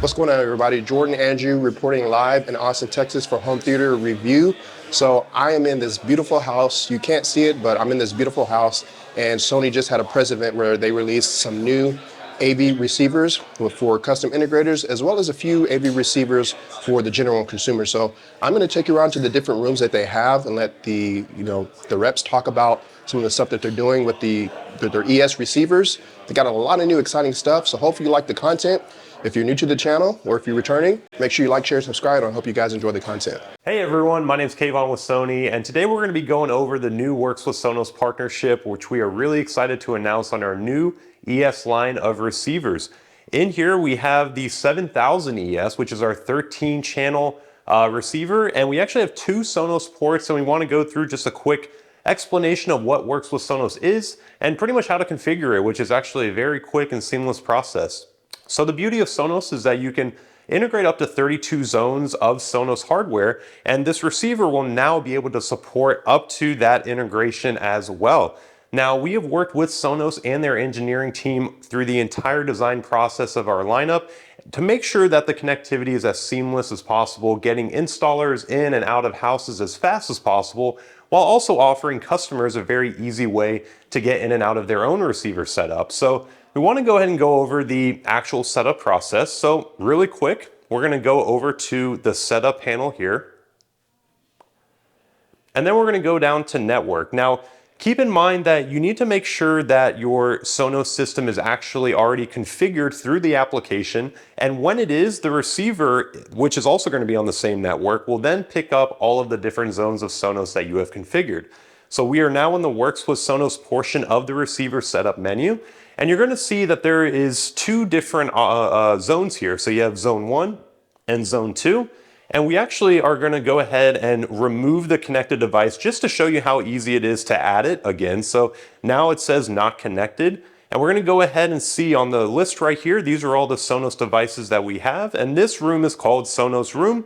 What's going on, everybody? Jordan Andrew reporting live in Austin, Texas for Home Theater Review. So I am in this beautiful house. You can't see it, but I'm in this beautiful house, and Sony just had a press event where they released some new AV receivers for custom integrators, as well as a few AV receivers for the general consumer. So I'm going to take you around to the different rooms that they have and let the reps talk about some of the stuff that they're doing with their ES receivers. They got a lot of new exciting stuff, so hopefully you like the content. If you're new to the channel or if you're returning, make sure you like, share, and subscribe. I hope you guys enjoy the content. Hey everyone, my name is Kayvon with Sony, and today we're going to be going over the new Works with Sonos partnership, which we are really excited to announce on our new ES line of receivers. In here we have the 7000 ES, which is our 13-channel receiver, and we actually have two Sonos ports, and we want to go through just a quick explanation of what Works with Sonos is and pretty much how to configure it, which is actually a very quick and seamless process. So the beauty of Sonos is that you can integrate up to 32 zones of Sonos hardware, and this receiver will now be able to support up to that integration as well. Now, we have worked with Sonos and their engineering team through the entire design process of our lineup to make sure that the connectivity is as seamless as possible, getting installers in and out of houses as fast as possible, while also offering customers a very easy way to get in and out of their own receiver setup. So we want to go ahead and go over the actual setup process. So really quick, we're going to go over to the setup panel here. And then we're going to go down to network. Now, keep in mind that you need to make sure that your Sonos system is actually already configured through the application. And when it is, the receiver, which is also going to be on the same network, will then pick up all of the different zones of Sonos that you have configured. So we are now in the Works with Sonos portion of the receiver setup menu. And you're going to see that there is two different zones here. So you have zone 1 and zone 2. And we actually are going to go ahead and remove the connected device just to show you how easy it is to add it again. So now it says not connected. And we're going to go ahead and see on the list right here, these are all the Sonos devices that we have. And this room is called Sonos Room.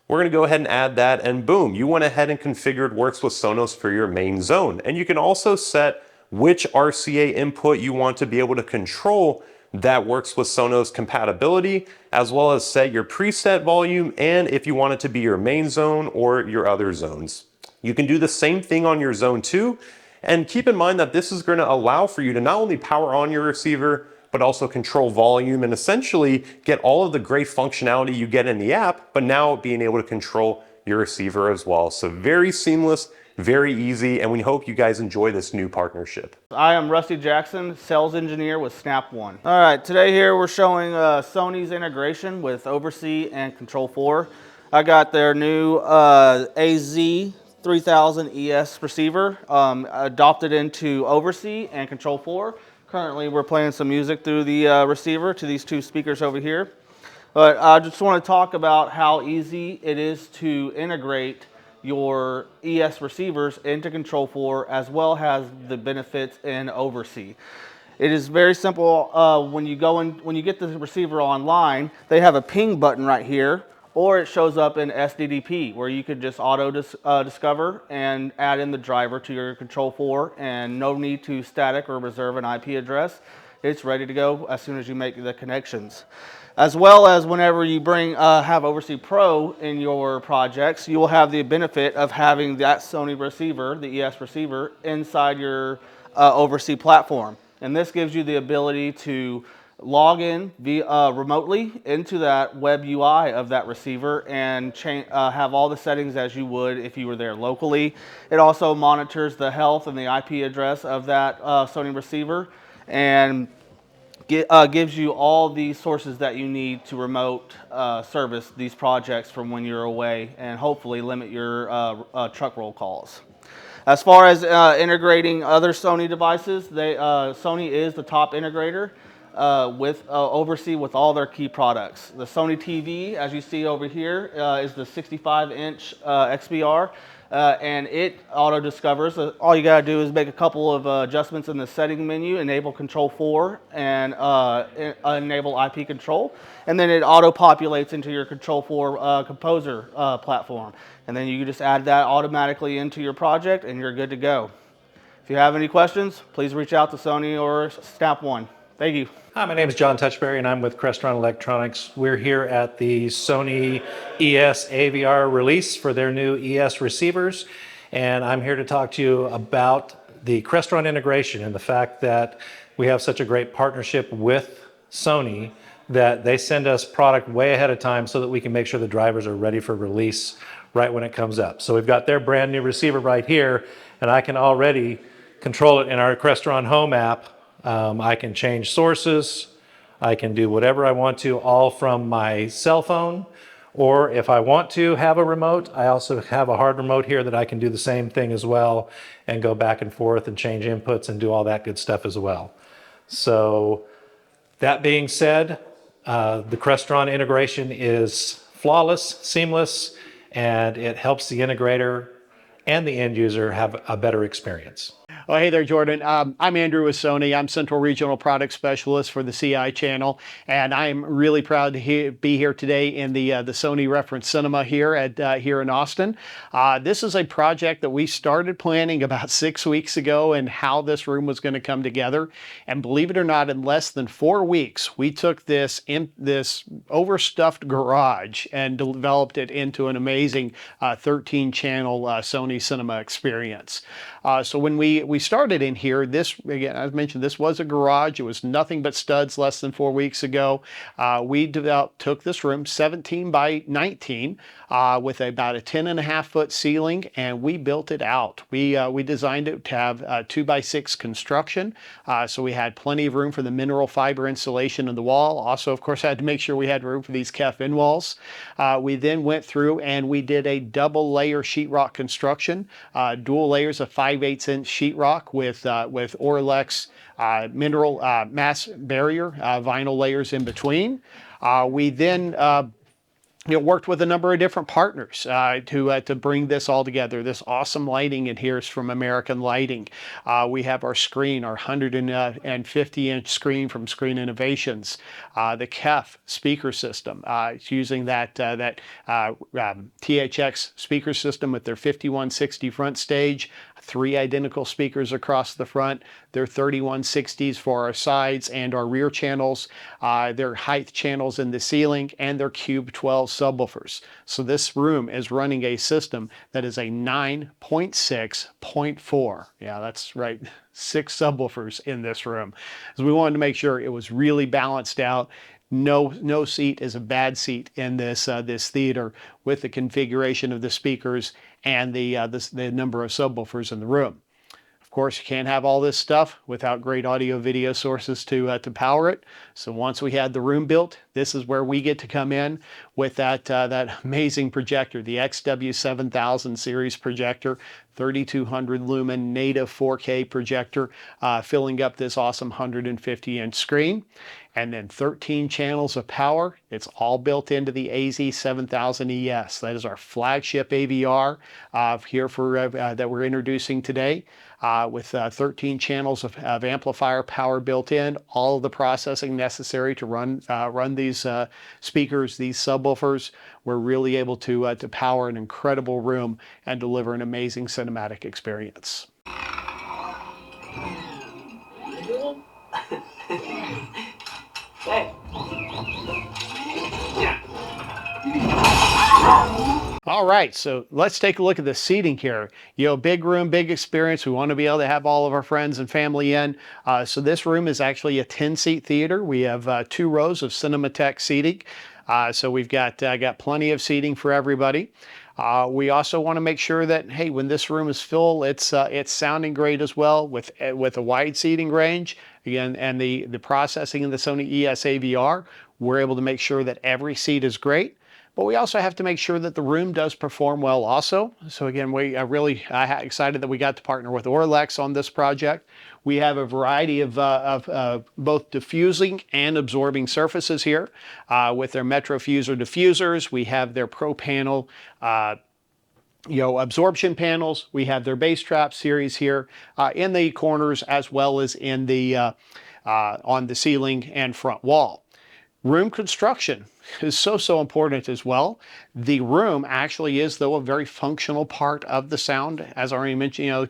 We're going to go ahead and add that, and boom, you went ahead and configured Works with Sonos for your main zone. And you can also set which RCA input you want to be able to control that Works with Sonos compatibility, as well as set your preset volume and if you want it to be your main zone or your other zones. You can do the same thing on your zone 2, and keep in mind that this is going to allow for you to not only power on your receiver, but also control volume and essentially get all of the great functionality you get in the app, but now being able to control your receiver as well. So very seamless, very easy, and we hope you guys enjoy this new partnership. I am Rusty Jackson, sales engineer with Snap One. All right, today here we're showing Sony's integration with Oversee and Control4. I got their new AZ3000 ES receiver adopted into Oversee and Control4. Currently, we're playing some music through the receiver to these two speakers over here. But I just want to talk about how easy it is to integrate your ES receivers into Control4, as well as the benefits in Oversee. It is very simple. When you get the receiver online, they have a ping button right here, or it shows up in SDDP, where you could just discover and add in the driver to your Control4, and no need to static or reserve an IP address. It's ready to go as soon as you make the connections. As well as whenever you have Oversee Pro in your projects, you will have the benefit of having that Sony receiver, the ES receiver, inside your Oversee platform. And this gives you the ability to log in remotely into that web UI of that receiver and have all the settings as you would if you were there locally. It also monitors the health and the IP address of that Sony receiver, and gives you all the sources that you need to remote service these projects from when you're away, and hopefully limit your truck roll calls. As far as integrating other Sony devices, Sony is the top integrator with Oversee with all their key products. The Sony TV, as you see over here, is the 65-inch XBR. And it auto discovers. All you gotta do is make a couple of adjustments in the setting menu, enable Control4 and enable IP control, and then it auto populates into your Control4 Composer platform. And then you just add that automatically into your project and you're good to go. If you have any questions, please reach out to Sony or Snap One. Thank you. Hi, my name is John Touchberry and I'm with Crestron Electronics. We're here at the Sony ES AVR release for their new ES receivers. And I'm here to talk to you about the Crestron integration and the fact that we have such a great partnership with Sony that they send us product way ahead of time so that we can make sure the drivers are ready for release right when it comes up. So we've got their brand new receiver right here, and I can already control it in our Crestron Home app. I can change sources. I can do whatever I want to, all from my cell phone. Or if I want to have a remote, I also have a hard remote here that I can do the same thing as well and go back and forth and change inputs and do all that good stuff as well. So that being said, the Crestron integration is flawless, seamless, and it helps the integrator and the end user have a better experience. Oh, hey there, Jordan. I'm Andrew with Sony. I'm Central Regional Product Specialist for the CI channel, and I'm really proud to be here today in the Sony Reference Cinema here in Austin. This is a project that we started planning about 6 weeks ago, and how this room was going to come together. And believe it or not, in less than 4 weeks, we took this overstuffed garage and developed it into an amazing 13-channel Sony Cinema experience. So when we started in here, this, again, as mentioned, this was a garage. It was nothing but studs less than 4 weeks ago. We took this room 17 by 19 with about a 10.5-foot ceiling, and we built it out. We designed it to have 2x6 construction, so we had plenty of room for the mineral fiber insulation in the wall. Also, of course, had to make sure we had room for these KEF in walls. We then went through and we did a double layer sheetrock construction, dual layers of 5/8" sheetrock with Orlex mineral mass barrier vinyl layers in between. We then worked with a number of different partners to bring this all together. This awesome lighting in here is from American Lighting. We have our screen, our 150-inch screen from Screen Innovations. The KEF speaker system, it's using that THX speaker system with their 5160 front stage, 3 identical speakers across the front, their 3160s for our sides and our rear channels, their height channels in the ceiling, and their Cube 12 subwoofers. So this room is running a system that is a 9.6.4. Yeah, that's right. 6 subwoofers in this room. So we wanted to make sure it was really balanced out. No seat is a bad seat in this theater, with the configuration of the speakers and the number of subwoofers in the room. Of course, you can't have all this stuff without great audio video sources to power it. So once we had the room built, this is where we get to come in with that amazing projector, the XW7000 series projector, 3200 lumen native 4K projector, filling up this awesome 150-inch screen. And then 13 channels of power. It's all built into the AZ7000ES. That is our flagship AVR here that we're introducing today, with 13 channels of amplifier power built in, all of the processing necessary to run these speakers, these subwoofers. We're really able to power an incredible room and deliver an amazing cinematic experience. All right, so let's take a look at the seating here. Big room, big experience. We want to be able to have all of our friends and family in. So this room is actually a 10-seat theater. We have 2 rows of Cinematech seating. So we've got plenty of seating for everybody. We also want to make sure that, hey, when this room is full, it's sounding great as well, with a wide seating range. Again, and the processing in the Sony ES AVR, we're able to make sure that every seat is great. But we also have to make sure that the room does perform well also. So again, we are really excited that we got to partner with Orlex on this project. We have a variety of both diffusing and absorbing surfaces here with their Metrofuser diffusers. We have their Pro Panel absorption panels. We have their Bass Trap series here in the corners, as well as in the on the ceiling and front wall. Room construction is so important as well. The room actually is, though, a very functional part of the sound. As I already mentioned,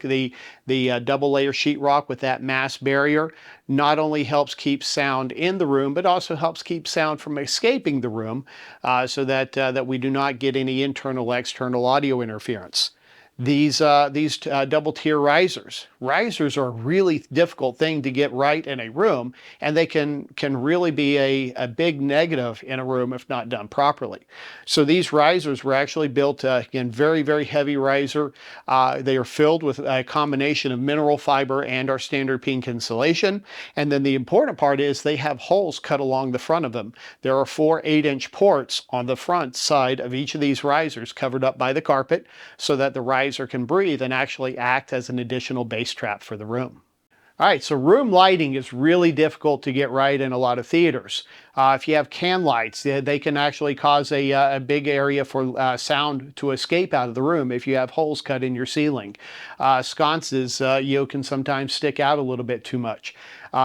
the double layer sheetrock with that mass barrier not only helps keep sound in the room, but also helps keep sound from escaping the room, so that we do not get any internal external audio interference. These double tier risers. Risers are a really difficult thing to get right in a room, and they can really be a big negative in a room if not done properly. So these risers were actually built, again, very heavy riser. They are filled with a combination of mineral fiber and our standard pink insulation. And then the important part is they have holes cut along the front of them. There are 4 8-inch ports on the front side of each of these risers covered up by the carpet, so that the riser can breathe and actually act as an additional bass trap for the room. All right, so room lighting is really difficult to get right in a lot of theaters. If you have can lights, they can actually cause a big area for sound to escape out of the room if you have holes cut in your ceiling. Sconces, can sometimes stick out a little bit too much.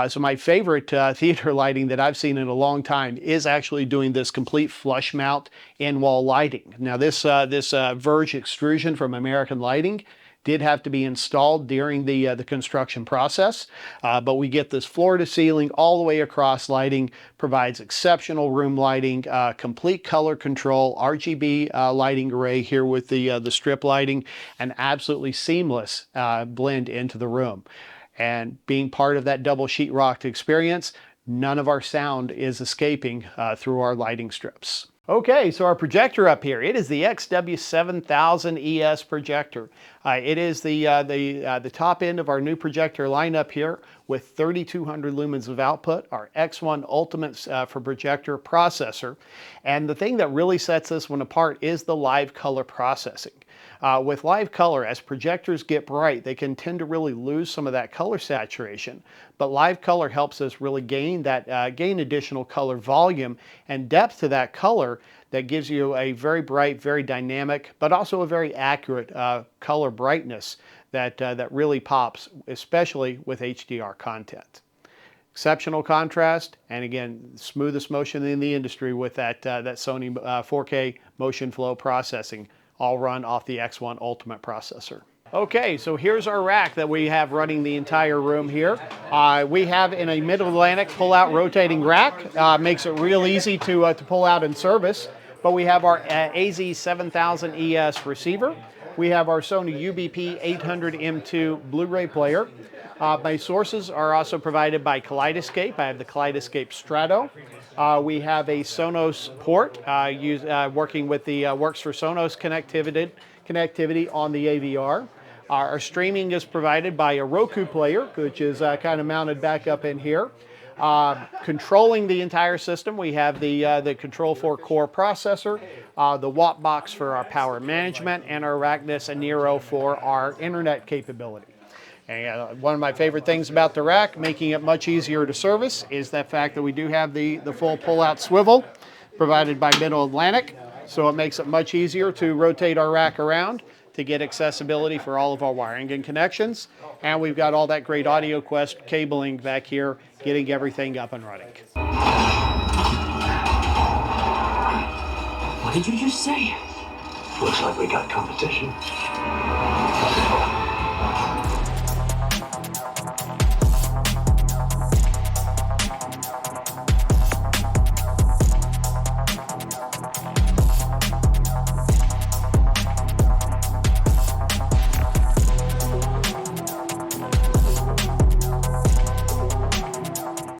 So my favorite theater lighting that I've seen in a long time is actually doing this complete flush mount in-wall lighting. Now this Verge extrusion from American Lighting did have to be installed during the construction process, but we get this floor to ceiling all the way across lighting, provides exceptional room lighting, complete color control, RGB lighting array here with the strip lighting, and absolutely seamless blend into the room. And being part of that double sheetrock experience, none of our sound is escaping through our lighting strips. Okay, so our projector up here, it is the XW7000ES projector. It is the top end of our new projector lineup here with 3200 lumens of output, our X1 Ultimate for projector processor. And the thing that really sets this one apart is the live color processing. With live color, as projectors get bright, they can tend to really lose some of that color saturation. But live color helps us really gain additional color volume and depth to that color that gives you a very bright, very dynamic, but also a very accurate color brightness that really pops, especially with HDR content. Exceptional contrast, and again, smoothest motion in the industry with that Sony 4K motion flow processing, all run off the X1 Ultimate processor. Okay, so here's our rack that we have running the entire room here. We have in a Mid-Atlantic pull-out rotating rack. Makes it real easy to pull out and service. But we have our AZ7000ES receiver. We have our Sony UBP 800M2 Blu-ray player. My sources are also provided by Kaleidoscape. I have the Kaleidoscape Strato. We have a Sonos port working with the Works for Sonos connectivity on the AVR. Our streaming is provided by a Roku player, which is kind of mounted back up in here. Controlling the entire system, we have the Control4 core processor, the Watt box for our power management, and our Arachnus and Nero for our internet capability. And one of my favorite things about the rack, making it much easier to service, is the fact that we do have the full pull-out swivel provided by Mid-Atlantic, so it makes it much easier to rotate our rack around to get accessibility for all of our wiring and connections. And we've got all that great AudioQuest cabling back here, getting everything up and running. What did you just say? Looks like we got competition.